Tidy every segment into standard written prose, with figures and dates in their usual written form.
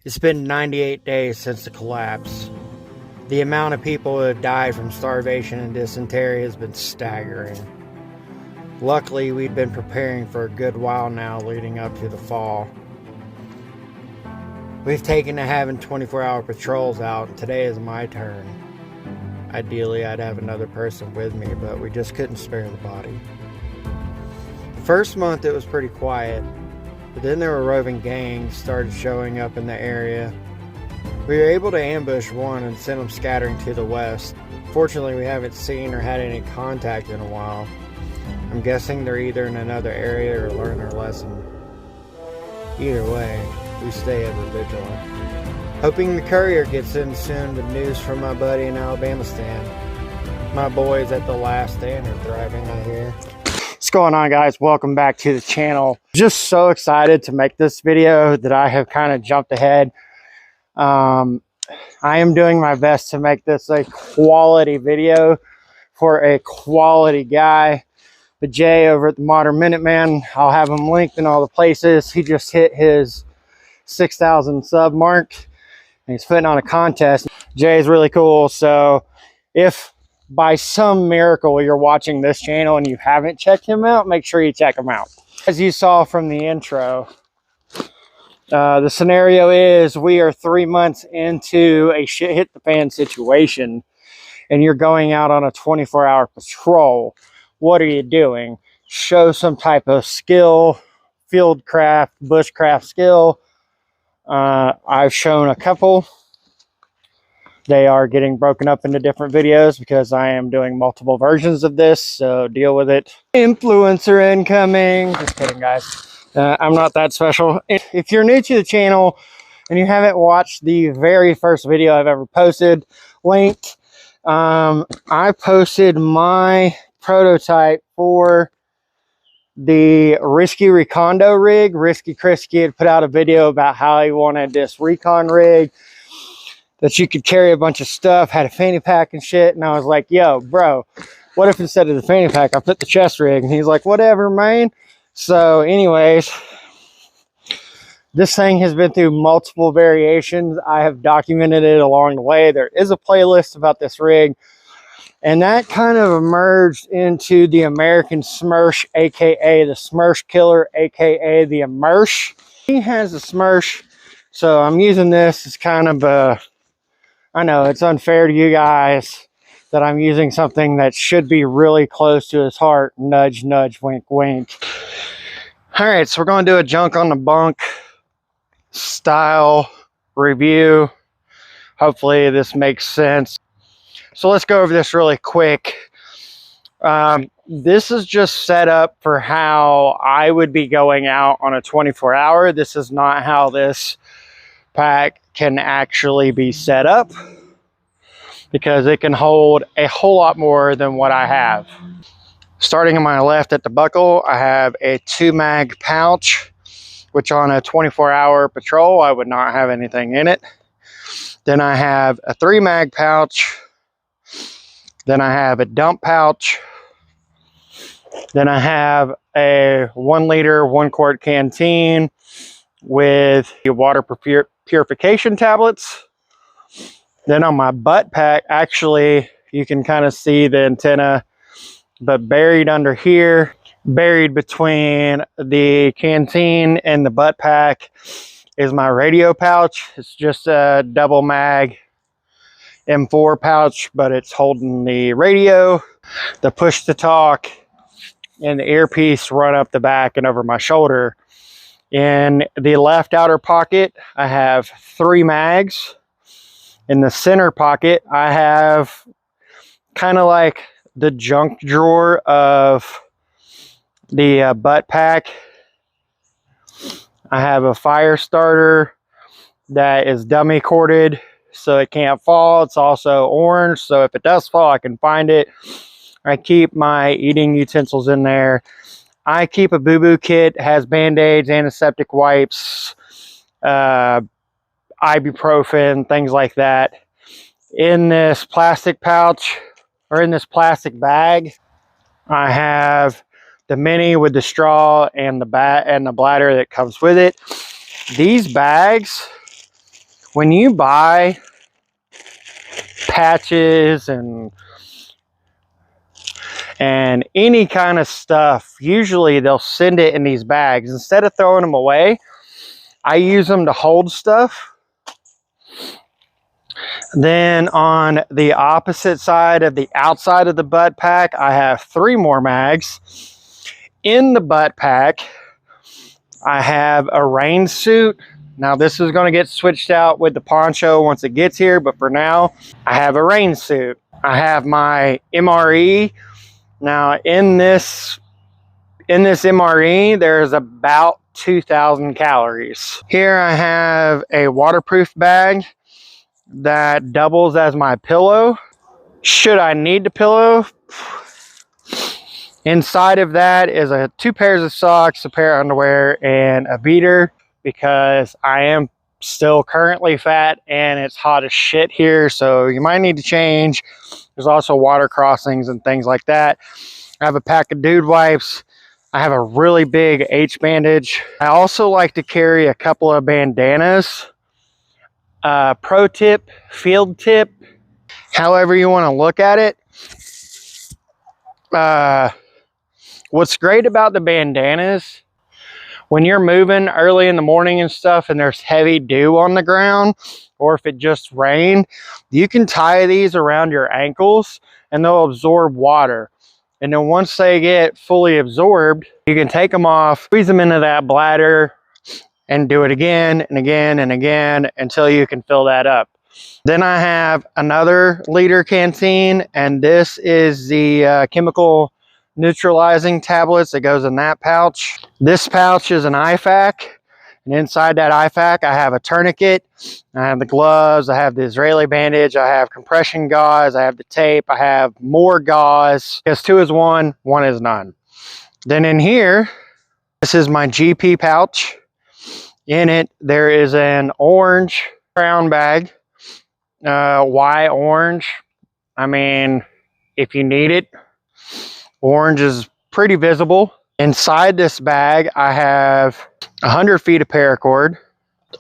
It's been 98 days since the collapse. The amount of people who have died from starvation and dysentery has been staggering. Luckily, we'd been preparing for a good while now leading up to the fall. We've taken to having 24-hour patrols out, and today is my turn. Ideally, I'd have another person with me, but we just couldn't spare the body. The first month it was pretty quiet, but then there were roving gangs started showing up in the area. We were able to ambush one and send them scattering to the west. Fortunately, we haven't seen or had any contact in a while. I'm guessing they're either in another area or learned their lesson. Either way, we stay ever vigilant. Hoping the courier gets in soon with news from my buddy in Alabamistan. My boys at the last stand are thriving, I hear. What's going on, guys? Welcome back to the channel. Just so excited to make this video that I have kind of jumped ahead. I am doing my best to make this a quality video for a quality guy. But Jay over at the Modern Minuteman, I'll have him linked in all the places. He just hit his 6,000 sub mark and he's putting on a contest. Jay is really cool. So if by some miracle you're watching this channel and you haven't checked him out, make sure you check him out. As you saw from the intro, the scenario is we are 3 months into a shit hit the fan situation and you're going out on a 24-hour patrol. What are you doing? Show some type of skill, fieldcraft, bushcraft skill. I've shown a couple. They are getting broken up into different videos because I am doing multiple versions of this, so deal with it. Influencer incoming. Just kidding, guys. I'm not that special. If you're new to the channel and you haven't watched the very first video I've ever posted, link. I posted my prototype for the Risky Recondo rig. Risky Krisky had put out a video about how he wanted this recon rig that you could carry a bunch of stuff, had a fanny pack and shit. And I was like, yo, bro, what if instead of the fanny pack, I put the chest rig? And he's like, whatever, man. So anyways, this thing has been through multiple variations. I have documented it along the way. There is a playlist about this rig. And that kind of emerged into the American Smersh, aka the Smersh Killer, aka the Immersh. He has a Smersh, so I'm using this as kind of a, I know it's unfair to you guys that I'm using something that should be really close to his heart. Nudge, nudge, wink, wink. All right, so we're going to do a junk on the bunk style review. Hopefully this makes sense. So let's go over this really quick. This is just set up for how I would be going out on a 24-hour. This is not how this pack can actually be set up because it can hold a whole lot more than what I have. Starting on my left at the buckle, I have a 2-mag pouch, which on a 24-hour patrol, I would not have anything in it. Then I have a 3-mag pouch. Then I have a dump pouch. Then I have a 1 liter, 1 quart canteen with water purification tablets. Then on my butt pack, actually, you can kind of see the antenna, but buried under here, buried between the canteen and the butt pack is my radio pouch. It's just a double mag M4 pouch, but it's holding the radio, the push to talk, and the earpiece run up the back and over my shoulder. In the left outer pocket, I have 3 mags. In the center pocket, I have kind of like the junk drawer of the butt pack. I have a fire starter that is dummy corded, so it can't fall. It's also orange, so if it does fall, I can find it. I keep my eating utensils in there. I keep a boo-boo kit. It has Band-Aids, antiseptic wipes, ibuprofen, things like that. In this plastic pouch, or in this plastic bag, I have the mini with the straw and the bladder that comes with it. These bags when you buy patches and any kind of stuff, usually they'll send it in these bags. Instead of throwing them away, I use them to hold stuff. Then on the opposite side of the outside of the butt pack, I have 3 more mags. In the butt pack, I have a rain suit. Now this is going to get switched out with the poncho once it gets here, but for now, I have a rain suit. I have my MRE. Now in this MRE, there's about 2,000 calories. Here I have a waterproof bag that doubles as my pillow. Should I need the pillow? Inside of that is 2 pairs of socks, a pair of underwear, and a beater because I am still currently fat and it's hot as shit here, so you might need to change. There's also water crossings and things like that. I have a pack of dude wipes. I have a really big H bandage. I also like to carry a couple of bandanas. Pro tip, field tip, however you want to look at it. What's great about the bandanas, when you're moving early in the morning and stuff and there's heavy dew on the ground, or if it just rained, you can tie these around your ankles and they'll absorb water. And then once they get fully absorbed, you can take them off, squeeze them into that bladder, and do it again and again and again until you can fill that up. Then I have another liter canteen, and this is the chemical neutralizing tablets that goes in that pouch. This pouch is an IFAK, and inside that IFAK I have a tourniquet, I have the gloves, I have the Israeli bandage, I have compression gauze, I have the tape, I have more gauze, because 2 is 1, 1 is none. Then in here, this is my GP pouch. In it there is an orange crown bag. Why orange? I mean, if you need it. Orange is pretty visible. Inside this bag, I have 100 feet of paracord.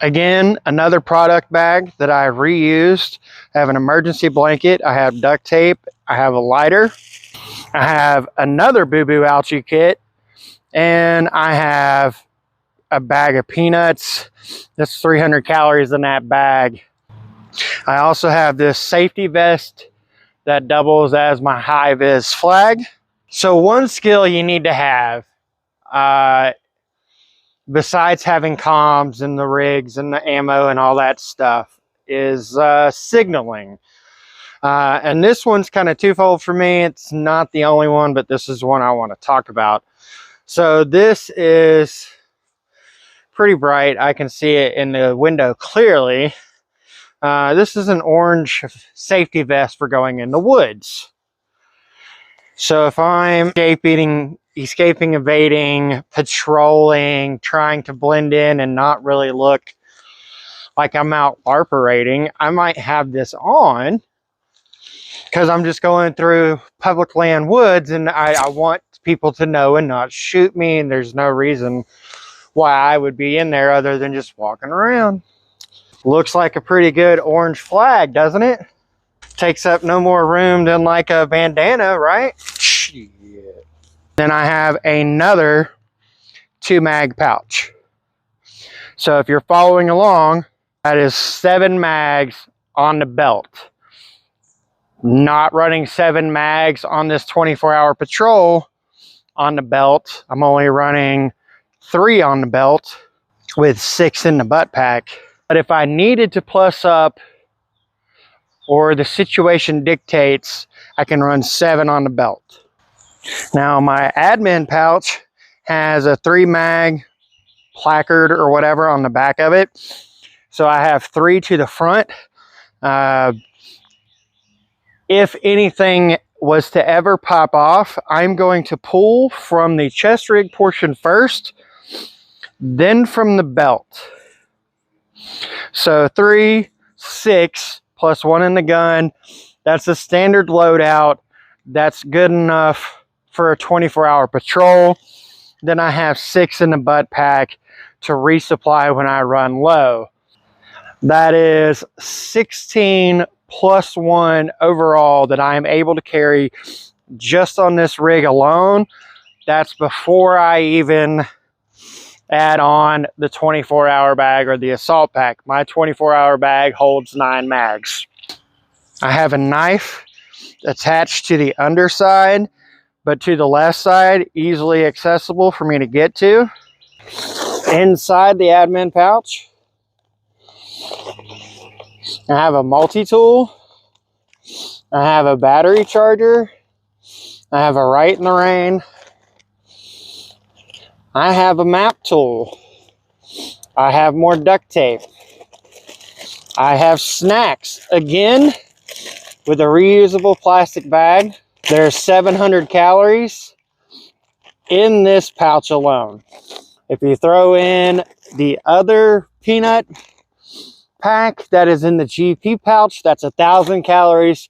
Again, another product bag that I reused. I have an emergency blanket. I have duct tape. I have a lighter. I have another Boo Boo Ouchie kit. And I have a bag of peanuts. That's 300 calories in that bag. I also have this safety vest that doubles as my high-vis flag. So one skill you need to have, besides having comms and the rigs and the ammo and all that stuff, is signaling. And this one's kind of twofold for me. It's not the only one, but this is one I want to talk about. So this is pretty bright. I can see it in the window clearly. This is an orange safety vest for going in the woods. So if I'm escaping, evading, patrolling, trying to blend in and not really look like I'm out operating, I might have this on because I'm just going through public land woods and I want people to know and not shoot me, and there's no reason why I would be in there other than just walking around. Looks like a pretty good orange flag, doesn't it? Takes up no more room than like a bandana, right? Shit. Then I have another 2 mag pouch. So if you're following along, that is 7 mags on the belt. Not running 7 mags on this 24-hour patrol on the belt. I'm only running 3 on the belt with 6 in the butt pack. But if I needed to plus up, or the situation dictates, I can run 7 on the belt. Now my admin pouch has a 3 mag placard or whatever on the back of it. So I have 3 to the front. If anything was to ever pop off, I'm going to pull from the chest rig portion first, then from the belt. So 3, 6, plus 1 in the gun. That's a standard loadout. That's good enough for a 24-hour patrol. Then I have 6 in the butt pack to resupply when I run low. That is 16 plus 1 overall that I am able to carry just on this rig alone. That's before I even add on the 24-hour bag or the assault pack. My 24-hour bag holds 9 mags. I have a knife attached to the underside, but to the left side, easily accessible for me to get to. Inside the admin pouch, I have a multi-tool. I have a battery charger. I have a Rite in the Rain. I have a map tool. I have more duct tape. I have snacks, again, with a reusable plastic bag. There's 700 calories in this pouch alone. If you throw in the other peanut pack that is in the GP pouch, that's 1,000 calories,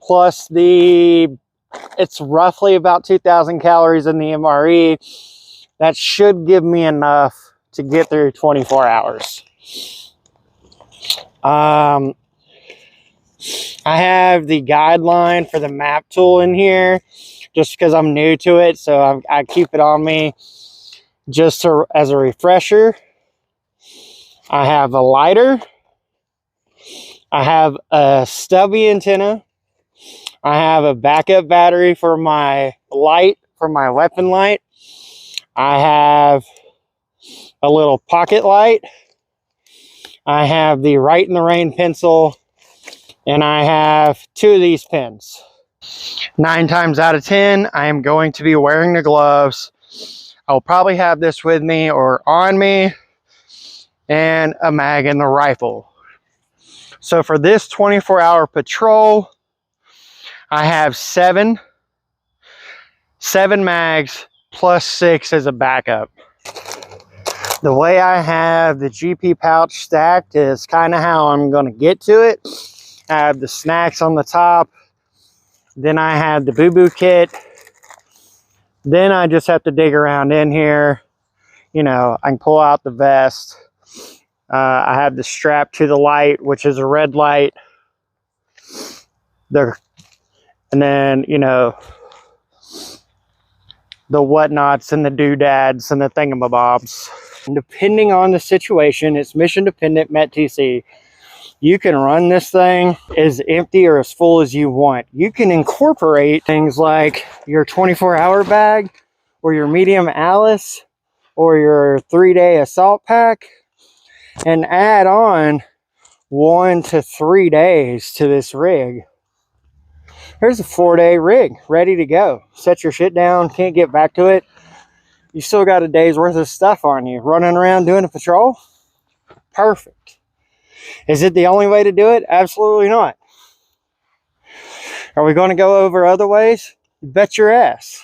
plus it's roughly about 2,000 calories in the MRE. That should give me enough to get through 24 hours. I have the guideline for the map tool in here just because I'm new to it, so I keep it on me just as a refresher. I have a lighter. I have a stubby antenna. I have a backup battery for my light, for my weapon light. I have a little pocket light. I have the Rite in the Rain pencil, and I have 2 of these pens. 9 times out of 10, I am going to be wearing the gloves. I'll probably have this with me or on me, and a mag in the rifle. So for this 24-hour patrol, I have 7 mags plus 6 as a backup. The way I have the GP pouch stacked is kind of how I'm going to get to it. I have the snacks on the top. Then I have the boo-boo kit. Then I just have to dig around in here. You know, I can pull out the vest. I have the strap to the light, which is a red light. And then, you know, the whatnots and the doodads and the thingamabobs. And depending on the situation, it's mission dependent, METTC. You can run this thing as empty or as full as you want. You can incorporate things like your 24-hour bag or your medium Alice or your 3-day assault pack and add on 1 to 3 days to this rig. Here's a 4-day rig ready to go. Set your shit down, can't get back to it. You still got a day's worth of stuff on you. Running around doing a patrol? Perfect. Is it the only way to do it? Absolutely not. Are we going to go over other ways? You bet your ass.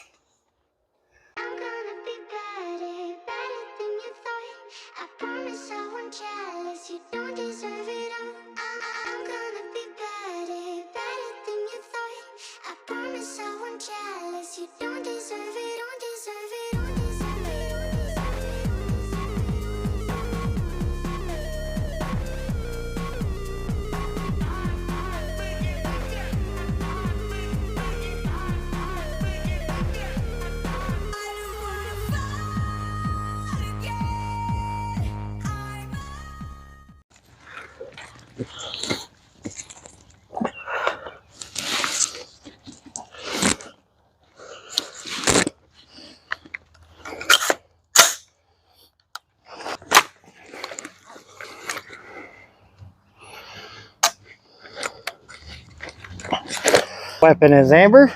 Weapon is amber.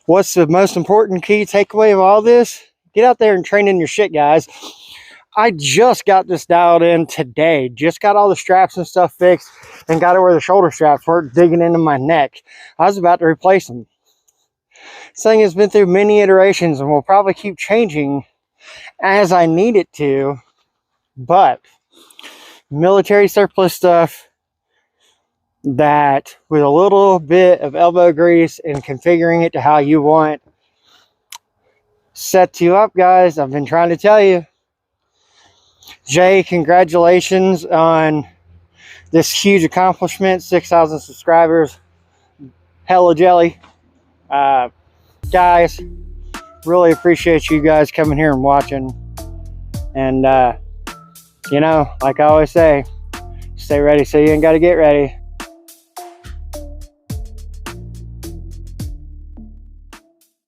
What's the most important key takeaway of all this? Get out there and train in your shit, guys. I just got this dialed in today. Just got all the straps and stuff fixed and got it where the shoulder straps weren't digging into my neck. I was about to replace them. This thing has been through many iterations and will probably keep changing as I need it to. But military surplus stuff that with a little bit of elbow grease and configuring it to how you want sets you up, guys. I've been trying to tell you. Jay, congratulations on this huge accomplishment. 6,000 subscribers. Hella jelly. Guys, really appreciate you guys coming here and watching. And, you know, like I always say, stay ready so you ain't got to get ready.